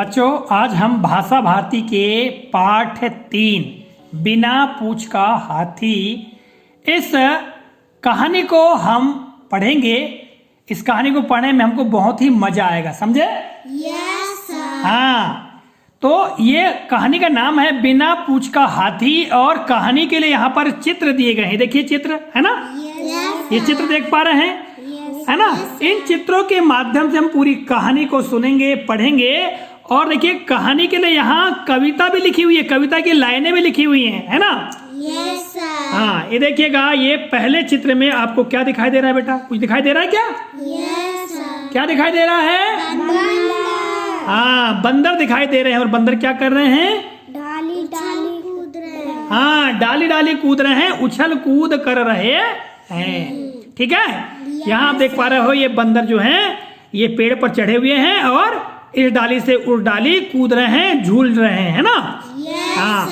बच्चों, आज हम भाषा भारती के पाठ 3 बिना पूंछ का हाथी इस कहानी को हम पढ़ेंगे। इस कहानी को पढ़ने में हमको बहुत ही मजा आएगा, समझे? Yes sir. हाँ, तो ये कहानी का नाम है बिना पूंछ का हाथी और कहानी के लिए यहाँ पर चित्र दिए गए हैं। देखिए चित्र है ना, ये चित्र देख पा रहे हैं है ना। इन चित्रों के माध्यम से हम पूरी कहानी को सुनेंगे, पढ़ेंगे। और देखिए कहानी के लिए यहाँ कविता भी लिखी हुई है, कविता की लाइनें भी लिखी हुई हैं, है ना। Yes sir. हाँ, ये देखिएगा, ये पहले चित्र में आपको क्या दिखाई दे रहा है बेटा? कुछ दिखाई दे रहा है क्या? Yes sir. क्या दिखाई दे रहा है? बंदर। हाँ, बंदर दिखाई दे रहे हैं। और बंदर क्या कर रहे हैं? डाली डाली कूद रहे हैं। हाँ, डाली डाली कूद रहे हैं, उछल कूद कर रहे हैं। ठीक है, यहाँ आप देख पा रहे हो ये बंदर जो हैं ये पेड़ पर चढ़े हुए हैं और इस डाली से उस डाली कूद रहे हैं, झूल रहे हैं, है ना। हाँ,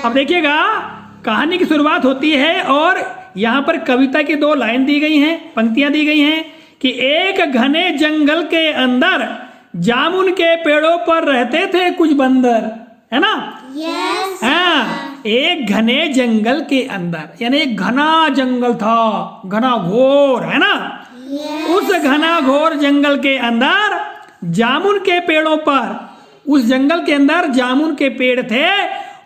अब देखिएगा कहानी की शुरुआत होती है और यहाँ पर कविता की 2 लाइन दी गई हैं, पंक्तियां दी गई हैं कि एक घने जंगल के अंदर जामुन के पेड़ों पर रहते थे कुछ बंदर, है ना। यस। हाँ, एक घने जंगल के अंदर, यानी एक घना जंगल था, घना घोर, है ना। उस घना घोर जंगल के अंदर जामुन के पेड़ों पर, उस जंगल के अंदर जामुन के पेड़ थे,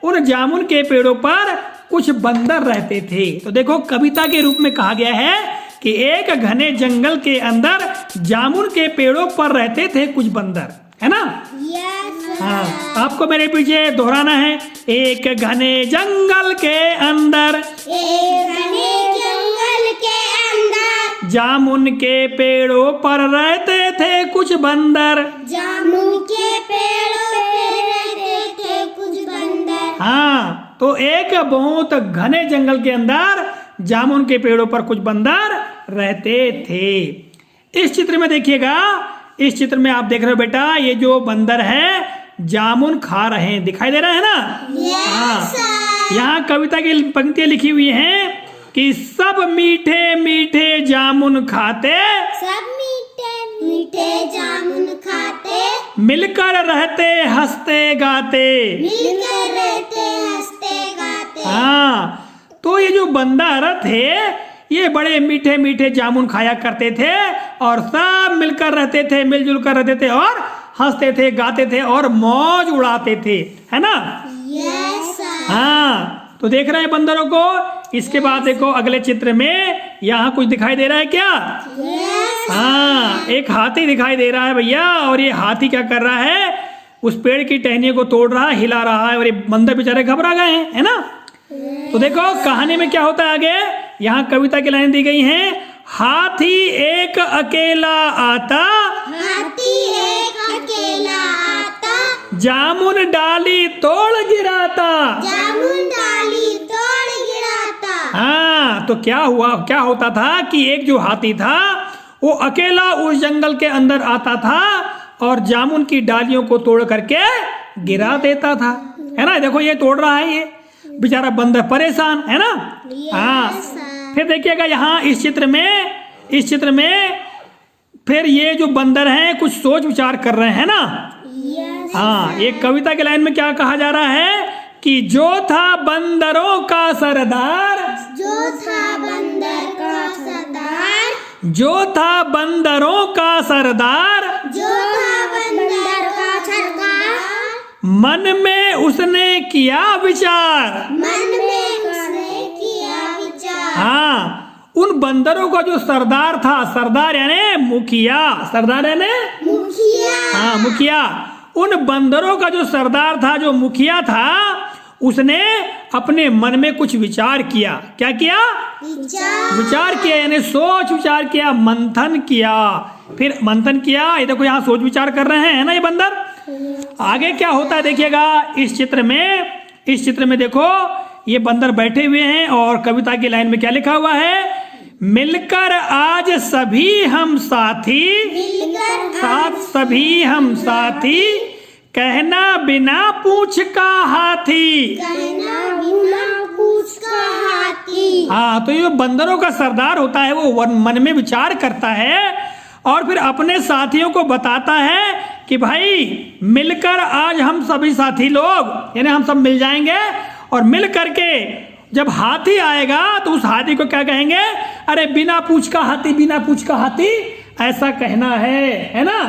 उन जामुन के पेड़ों पर कुछ बंदर रहते थे। तो देखो कविता के रूप में कहा गया है कि एक घने जंगल के अंदर जामुन के पेड़ों पर रहते थे कुछ बंदर, है ना। यस। हाँ, आपको मेरे पीछे दोहराना है। एक घने जंगल के अंदर, एक घने जंगल के अंदर जामुन के पेड़ों पर रहते थे कुछ बंदर। जामुन के पेड़ों पे रहते थे कुछ बंदर। हाँ, तो एक बहुत घने जंगल के अंदर जामुन के पेड़ों पर कुछ बंदर रहते थे। इस चित्र में देखिएगा, इस चित्र में आप देख रहे हो बेटा, ये जो बंदर है जामुन खा रहे हैं, दिखाई दे रहा है ना। यस। यहाँ कविता की पंक्तियां लिखी हुई हैं कि सब मीठे मीठे जामुन खाते, सब मीठे मीठे जामुन खाते, मिलकर रहते हंसते गाते। मिलकर रहते हंसते गाते। हाँ, तो ये जो बंदर थे ये बड़े मीठे मीठे जामुन खाया करते थे और सब मिलकर रहते थे, मिलजुल कर रहते थे और हंसते थे, गाते थे और मौज उड़ाते थे, है ना। यस। हाँ, तो देख रहे हैं बंदरों को। इसके बाद देखो अगले चित्र में यहाँ कुछ दिखाई दे रहा है क्या? यस। हाँ, एक हाथी दिखाई दे रहा है भैया। और ये हाथी क्या कर रहा है? उस पेड़ की टहनियों को तोड़ रहा है, हिला रहा है और ये बंदर बेचारे घबरा गए हैं, है ना। तो देखो कहानी में क्या होता है आगे। यहाँ कविता की लाइन दी गई हैं। हाथी एक अकेला आता, हाथी एक अकेला आता, जामुन डाली तोड़ गिराता। जामुन डाली तोड़ गिराता। हाँ, तो क्या हुआ, क्या होता था कि एक जो हाथी था वो अकेला उस जंगल के अंदर आता था और जामुन की डालियों को तोड़ करके गिरा देता था, है ना। देखो ये तोड़ रहा है, ये बेचारा बंदर परेशान, है ना। हाँ, फिर देखिएगा यहाँ इस चित्र में फिर ये जो बंदर हैं कुछ सोच विचार कर रहे हैं ना। हाँ, ये कविता के लाइन में क्या कहा जा रहा है कि जो था बंदरों का सरदार, जो था बंदर का सरदार, जो था बंदरों का सरदार, जो था बंदर का सरदार, मन में उसने किया विचार। मन में उसने किया विचार। हाँ, उन बंदरों का जो सरदार था, सरदार यानी मुखिया, सरदार यानी मुखिया। हाँ मुखिया, उन बंदरों का जो सरदार था, जो मुखिया था, उसने अपने मन में कुछ विचार किया। क्या किया? विचार किया, यानी सोच विचार किया, मंथन किया। फिर मंथन किया, ये देखो यहाँ सोच विचार कर रहे हैं, है ना ये बंदर। आगे क्या होता है देखिएगा इस चित्र में देखो ये बंदर बैठे हुए हैं और कविता की लाइन में क्या लिखा हुआ है? मिलकर आज सभी हम साथी, साथ सभी हम साथी, कहना बिना पूंछ का हाथी, कहना बिना पूंछ का हाथी। हाँ, तो ये बंदरों का सरदार होता है वो मन में विचार करता है और फिर अपने साथियों को बताता है कि भाई मिलकर आज हम सभी साथी लोग यानी हम सब मिल जाएंगे और मिल करके जब हाथी आएगा तो उस हाथी को क्या कहेंगे, अरे बिना पूछ का हाथी, बिना पूछ का हाथी, ऐसा कहना है ना।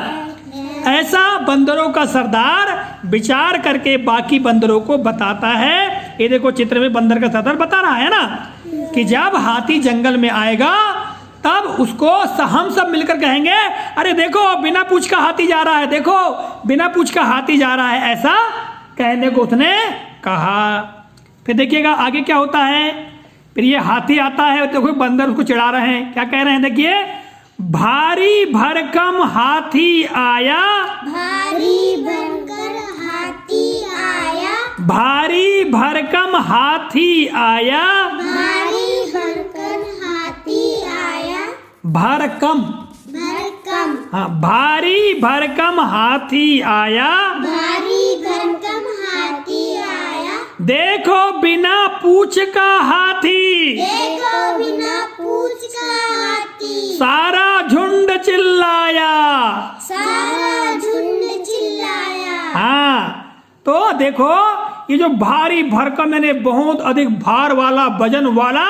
ऐसा बंदरों का सरदार विचार करके बाकी बंदरों को बताता है। ये देखो चित्र में बंदर का सरदार बता रहा है ना कि जब हाथी जंगल में आएगा तब उसको हम सब मिलकर कहेंगे, अरे देखो बिना पूछ का हाथी जा रहा है, देखो बिना पूछ का हाथी जा रहा है, ऐसा कहने को उसने कहा। फिर देखिएगा आगे क्या होता है। फिर ये हाथी आता है, देखो बंदर उसको चिढ़ा रहे हैं, क्या कह रहे हैं देखिए, भारी भरकम हाथी आया, भारी भरकर हाथी आया, भारी भरकम हाथी आया, भारी भरकर हाथी आया, भरकम, भरकम, हाँ भारी भरकम हाथी आया, भारी भरकम हाथी आया, देखो बिना पूछ का हाथी, देखो बिना पूछ का हाथी, सारा झुंड चिल्लाया, सारा झुंड चिल्लाया। हाँ तो देखो ये जो भारी भरकम यानी बहुत अधिक भार वाला वजन वाला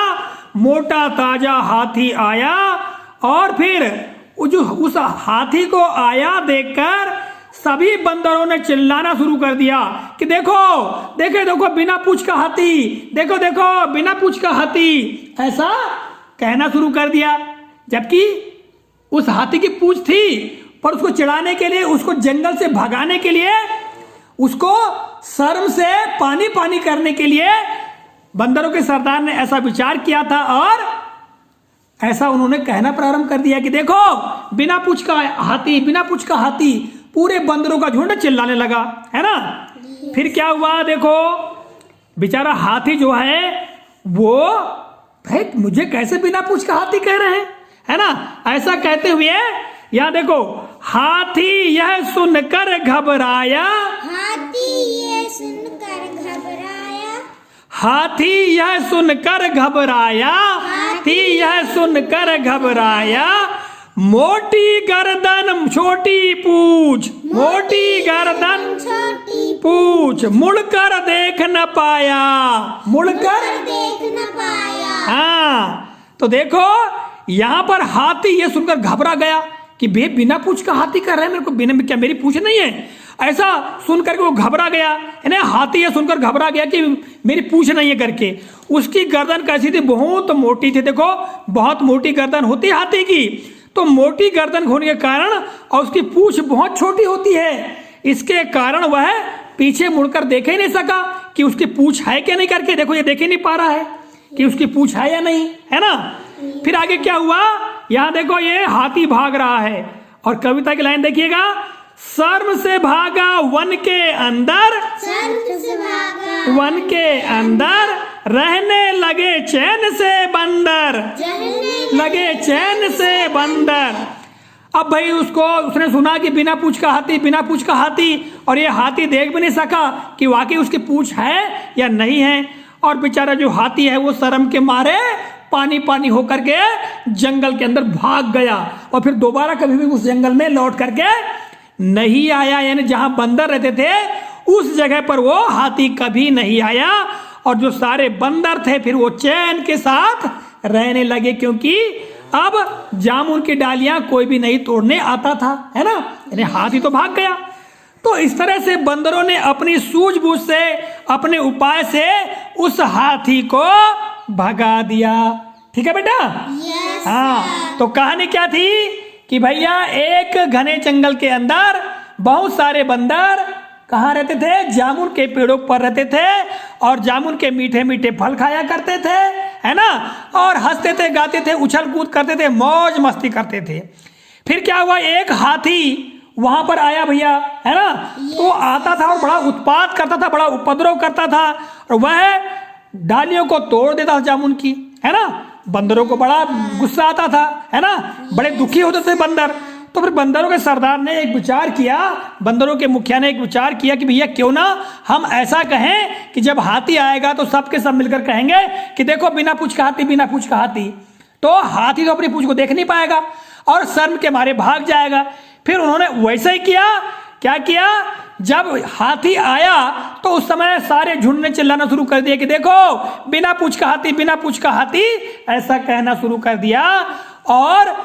मोटा ताजा हाथी आया और फिर जो उस हाथी को आया देखकर सभी बंदरों ने चिल्लाना शुरू कर दिया कि देखो देखो देखो बिना पूछ का हाथी, देखो देखो बिना पूछ का हाथी, ऐसा कहना शुरू कर दिया। जबकि उस हाथी की पूछ थी पर उसको चिढ़ाने के लिए, उसको जंगल से भगाने के लिए, उसको शर्म से पानी पानी करने के लिए बंदरों के सरदार ने ऐसा विचार किया था और ऐसा उन्होंने कहना प्रारंभ कर दिया कि देखो बिना पूछ का हाथी, बिना पूछ का हाथी। पूरे बंदरों का झुंड चिल्लाने लगा, है ना। फिर क्या हुआ देखो, बेचारा हाथी जो है वो, भाई मुझे कैसे बिना पूछ का हाथी कह रहे हैं, है ना। ऐसा कहते हुए यहाँ देखो, हाथी यह सुनकर घबराया, हाथी ये सुनकर घबराया, हाथी यह सुनकर घबराया, हाथी यह सुनकर घबराया, मोटी गर्दन छोटी पूछ, मोटी गर्दन छोटी पूछ, मुड़कर देख न पाया, मुड़कर देख न पाया। हाँ तो देखो यहाँ पर हाथी ये सुनकर घबरा गया कि बे बिना पूछ का हाथी कर रहे हैं मेरे को, बिना क्या मेरी पूछ नहीं है, ऐसा सुनकर के वो घबरा गया, है ना। हाथी ये सुनकर घबरा गया कि मेरी पूछ नहीं है करके। उसकी गर्दन कैसी थी, बहुत मोटी थी, देखो बहुत मोटी गर्दन होती है हाथी की, तो मोटी गर्दन होने के कारण और उसकी पूछ बहुत छोटी होती है, इसके कारण वह पीछे मुड़कर देख ही नहीं सका कि उसकी पूछ है क्या नहीं करके। देखो ये देख ही नहीं पा रहा है कि उसकी पूछ है या नहीं, है ना। फिर आगे क्या हुआ, यहाँ देखो ये हाथी भाग रहा है और कविता की लाइन देखिएगा, शर्म से भागा वन के अंदर, शर्म से भागा वन के अंदर, रहने लगे चैन से बंदर, लगे चैन से बंदर। अब भाई उसने सुना कि बिना पूछ का हाथी, बिना पूछ का हाथी, और ये हाथी देख भी नहीं सका कि वाकई उसकी पूछ है या नहीं है। और बेचारा जो हाथी है वो शर्म के मारे पानी पानी होकर के जंगल के अंदर भाग गया और फिर दोबारा कभी भी उस जंगल में लौट करके नहीं आया, यानी जहां बंदर रहते थे उस जगह पर वो हाथी कभी नहीं आया। और जो सारे बंदर थे फिर वो चैन के साथ रहने लगे, क्योंकि अब जामुन की डालियां कोई भी नहीं तोड़ने आता था, है ना, यानी हाथी तो भाग गया। तो इस तरह से बंदरों ने अपनी सूझबूझ से, अपने उपाय से उस हाथी को भगा दिया। ठीक है बेटा। हाँ तो कहानी क्या थी कि भैया एक घने जंगल के अंदर बहुत सारे बंदर कहाँ रहते थे, जामुन के पेड़ों पर रहते थे और जामुन के मीठे मीठे फल खाया करते थे, है ना, और हंसते थे, गाते थे, उछल कूद करते थे, मौज मस्ती करते थे। फिर क्या हुआ, एक हाथी वहां पर आया भैया, है ना। तो आता था और बड़ा उत्पात करता था, बड़ा उपद्रव करता था और वह डालियों को तोड़ देता था जामुन की, है ना। बंदरों को बड़ा गुस्सा आता था, है ना, बड़े दुखी होते थे बंदर। तो फिर बंदरों के सरदार ने एक विचार किया, बंदरों के मुखिया ने एक विचार किया कि भैया क्यों ना हम ऐसा कहें कि जब हाथी आएगा तो सबके सब मिलकर कहेंगे कि देखो बिना पूछ का हाथी, बिना पूछ का हाथी। तो हाथी तो अपनी पूछ को देख नहीं पाएगा और शर्म के मारे भाग जाएगा। फिर उन्होंने वैसा ही किया क्या किया, जब हाथी आया तो उस समय सारे झुंड ने चिल्लाना शुरू कर दिया कि देखो बिना पूंछ का हाथी, बिना पूंछ का हाथी, ऐसा कहना शुरू कर दिया। और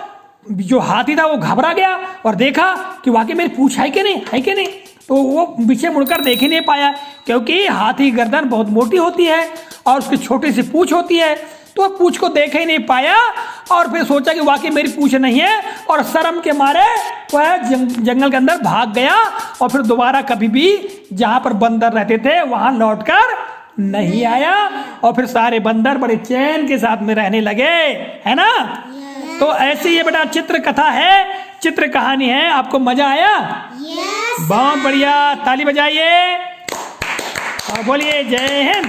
जो हाथी था वो घबरा गया और देखा कि वाकई मेरी पूंछ है कि नहीं, है कि नहीं। तो वो पीछे मुड़कर देख ही नहीं पाया, क्योंकि हाथी की गर्दन बहुत मोटी होती है और उसकी छोटी सी पूंछ होती है। तो वह पूंछ को देख ही नहीं पाया और फिर सोचा कि वाकई मेरी पूंछ नहीं है, और शर्म के मारे वह जंगल के अंदर भाग गया और फिर दोबारा कभी भी जहां पर बंदर रहते थे वहां लौटकर नहीं आया। और फिर सारे बंदर बड़े चैन के साथ में रहने लगे, है ना। तो ऐसी ये बेटा चित्र कथा है, चित्र कहानी है। आपको मजा आया? यस। बहुत बढ़िया, ताली बजाइए और बोलिए जय हिंद।